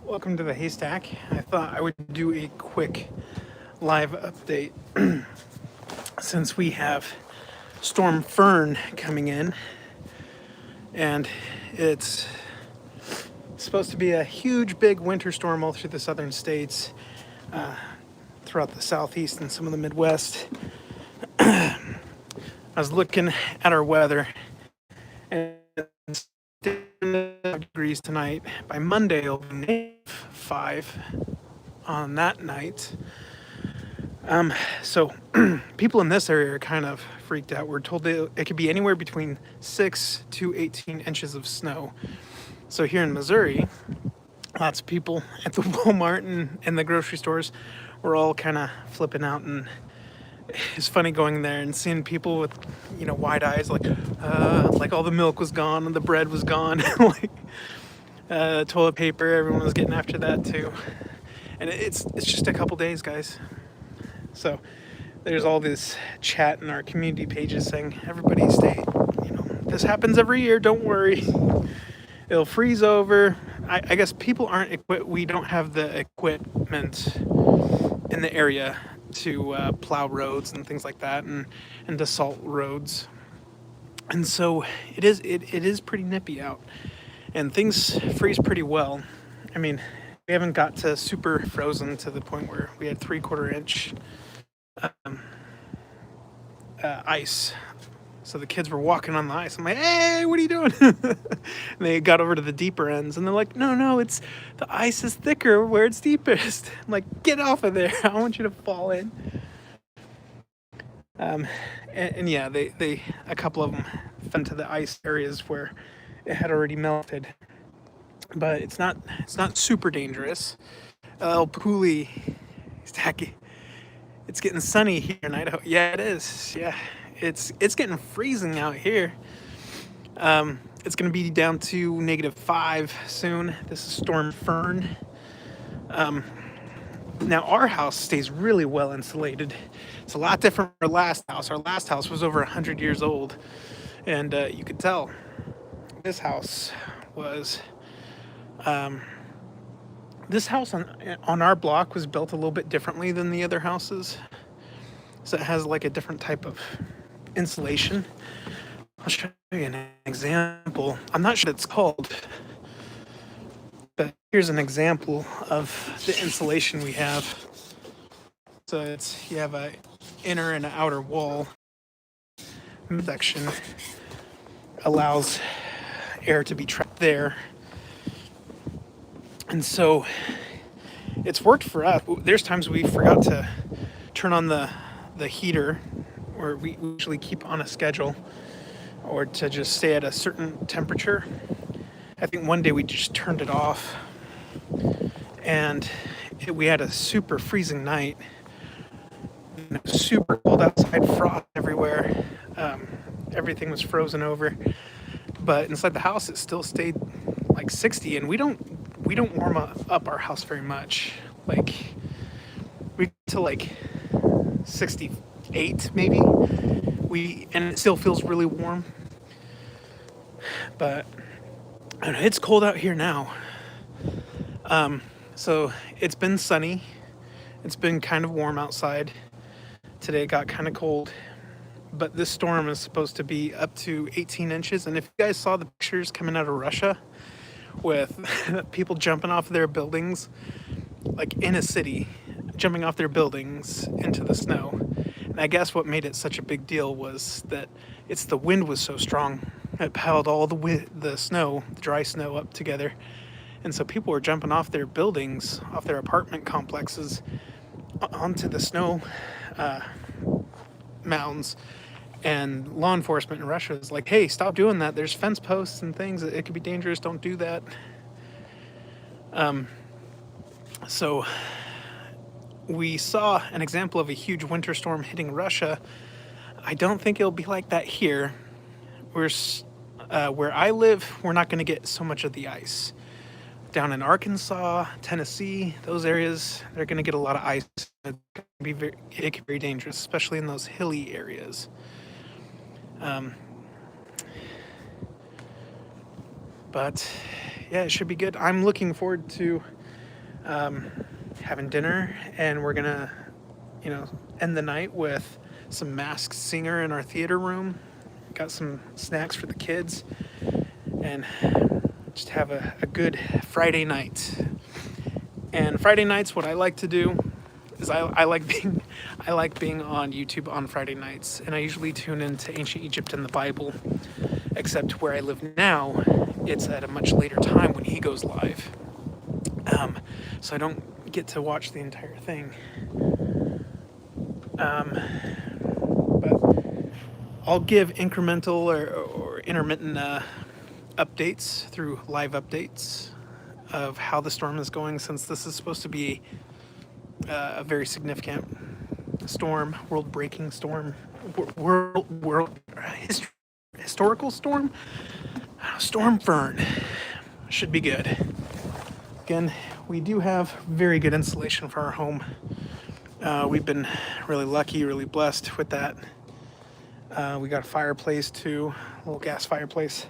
Welcome to the Haystack. I thought I would do a quick live update since we have Storm Fern coming in, and it's supposed to be a huge, big winter storm all through the southern states, throughout the southeast and some of the Midwest. I was looking at our weather, and it's degrees tonight. By Monday, it'll be -5 on that night. So people in this area are kind of freaked out. We're told that it could be anywhere between 6 to 18 inches of snow. So here in Missouri, lots of people at the Walmart and the grocery stores were all kind of flipping out, and it's funny going there and seeing people with, wide eyes, like all the milk was gone and the bread was gone, like toilet paper. Everyone was getting after that too, and it's just a couple days, guys. So there's all this chat in our community pages saying, everybody stay, this happens every year, don't worry. It'll freeze over. I guess people aren't equipped. We don't have the equipment in the area to plow roads and things like that, and to salt roads. And so it is pretty nippy out, and things freeze pretty well. I mean, we haven't got to super frozen to the point where we had 3/4 inch ice. So the kids were walking on the ice. I'm like, hey, what are you doing? And they got over to the deeper ends, and they're like, no, it's the ice is thicker where it's deepest. I'm like, get off of there. I want you to fall in. And yeah, they a couple of them fell into the ice areas where it had already melted. But it's not super dangerous. El Puli, it's getting sunny here in Idaho. Yeah, it is. Yeah, it's getting freezing out here. It's going to be down to -5 soon. This is Storm Fern. Now our house stays really well insulated. It's a lot different from our last house. Our last house was over 100 years old, and you could tell this house was. This house on our block was built a little bit differently than the other houses. So it has like a different type of insulation. I'll show you an example. I'm not sure what it's called, but here's an example of the insulation we have. So you have a inner and an outer wall. Section allows air to be trapped there. And so it's worked for us. There's times we forgot to turn on the heater, or we usually keep on a schedule, or to just stay at a certain temperature. I think one day we just turned it off, and we had a super freezing night. It was super cold outside, frost everywhere. Everything was frozen over. But inside the house, it still stayed like 60, and we don't warm up our house very much. Like, we get to like 68 maybe. And it still feels really warm. But I don't know, it's cold out here now. So it's been sunny. It's been kind of warm outside. Today it got kind of cold. But this storm is supposed to be up to 18 inches. And if you guys saw the pictures coming out of Russia with people jumping off their buildings, like in a city, jumping off their buildings into the snow. And I guess what made it such a big deal was that the wind was so strong. It piled all the snow, the dry snow, up together. And so people were jumping off their buildings, off their apartment complexes, onto the snow mounds. And law enforcement in Russia is like, hey, stop doing that. There's fence posts and things. It could be dangerous. Don't do that. So we saw an example of a huge winter storm hitting Russia. I don't think it'll be like that here. Where I live, we're not going to get so much of the ice. Down in Arkansas, Tennessee, those areas, they're going to get a lot of ice. It can be very dangerous, especially in those hilly areas. But yeah, it should be good. I'm looking forward to having dinner, and we're gonna, you know, end the night with some masked singer in our theater room. Got some snacks for the kids, and just have a good Friday night. And Friday nights, what I like to do is I like being on YouTube on Friday nights, and I usually tune into ancient Egypt and the Bible. Except where I live now, it's at a much later time when he goes live, so I don't get to watch the entire thing. But I'll give incremental or intermittent updates through live updates of how the storm is going, since this is supposed to be a very significant storm, world-breaking storm, historical storm. Storm Fern should be good. Again, we do have very good insulation for our home. We've been really lucky, really blessed with that. We got a fireplace too, a little gas fireplace.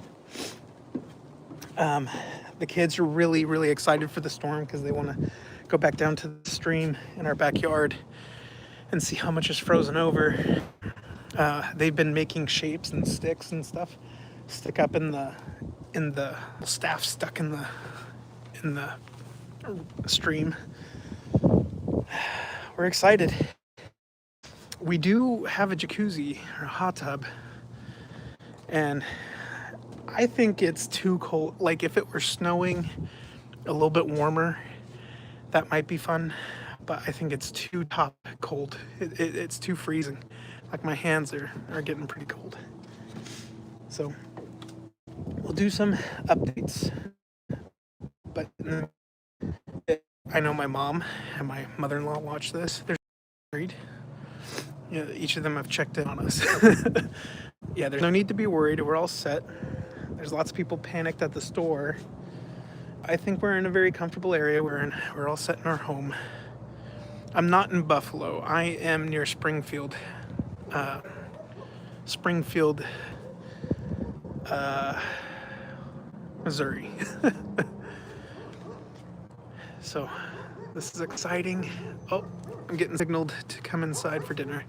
The kids are really, really excited for the storm because they want to go back down to the stream in our backyard and see how much is frozen over. They've been making shapes and sticks and stuff, stick up in the staff stuck in the stream. We're excited. We do have a jacuzzi or a hot tub, and I think it's too cold. Like if it were snowing a little bit warmer, that might be fun, but I think it's too top cold. It's too freezing. Like my hands are getting pretty cold. So we'll do some updates, but I know my mom and my mother-in-law watch this. They're worried. You know, each of them have checked in on us. Yeah, there's no need to be worried. We're all set. There's lots of people panicked at the store. I think we're in a very comfortable area. We're all set in our home. I'm not in Buffalo. I am near Springfield. Missouri. So this is exciting. Oh, I'm getting signaled to come inside for dinner.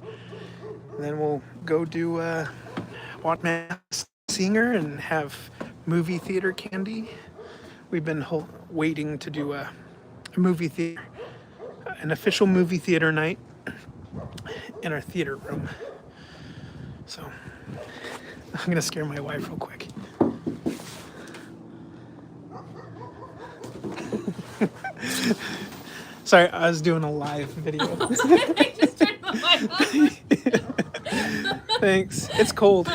And then we'll go do watch Masked Singer and have movie theater candy. We've been waiting to do a movie theater, an official movie theater night in our theater room. So I'm gonna scare my wife real quick. Sorry, I was doing a live video. I just turned the light off. Thanks. It's cold. I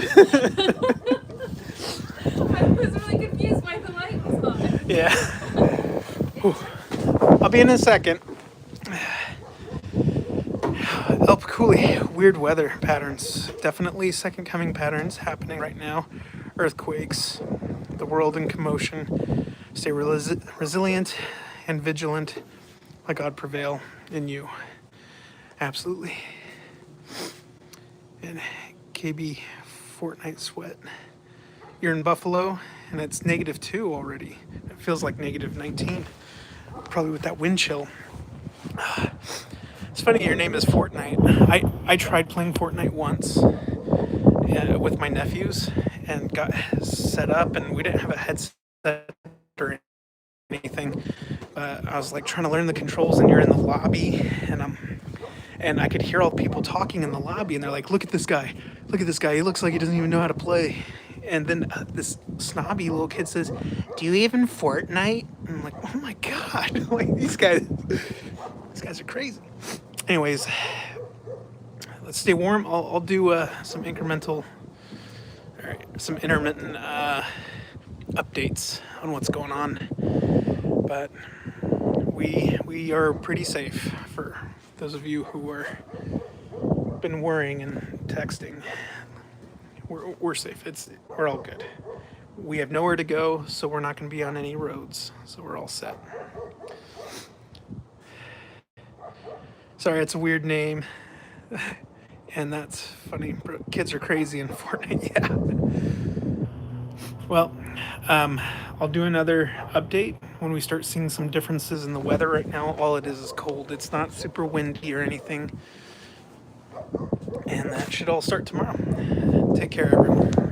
was really confused why the light was on. Yeah. I'll be in a second. El Paculi, weird weather patterns. Definitely second coming patterns happening right now. Earthquakes, the world in commotion. Stay resilient and vigilant. Let God prevail in you. Absolutely. And KB Fortnite sweat. You're in Buffalo and it's -2 already. It feels like -19. Probably with that wind chill. It's funny your name is Fortnite. I tried playing Fortnite once with my nephews and got set up, and we didn't have a headset or anything. I was like trying to learn the controls, and you're in the lobby, and I could hear all the people talking in the lobby, and they're like, look at this guy, he looks like he doesn't even know how to play. And then this snobby little kid says, do you even Fortnite? And I'm like, oh my God, like these guys are crazy. Anyways, let's stay warm. I'll do some intermittent updates on what's going on. But we are pretty safe for those of you who are been worrying and texting. We're safe. We're all good. We have nowhere to go, so we're not going to be on any roads. So we're all set. Sorry, it's a weird name. And that's funny. Kids are crazy in Fortnite, yeah. Well, I'll do another update when we start seeing some differences in the weather. Right now, all it is cold. It's not super windy or anything. And that should all start tomorrow. Take care, everyone.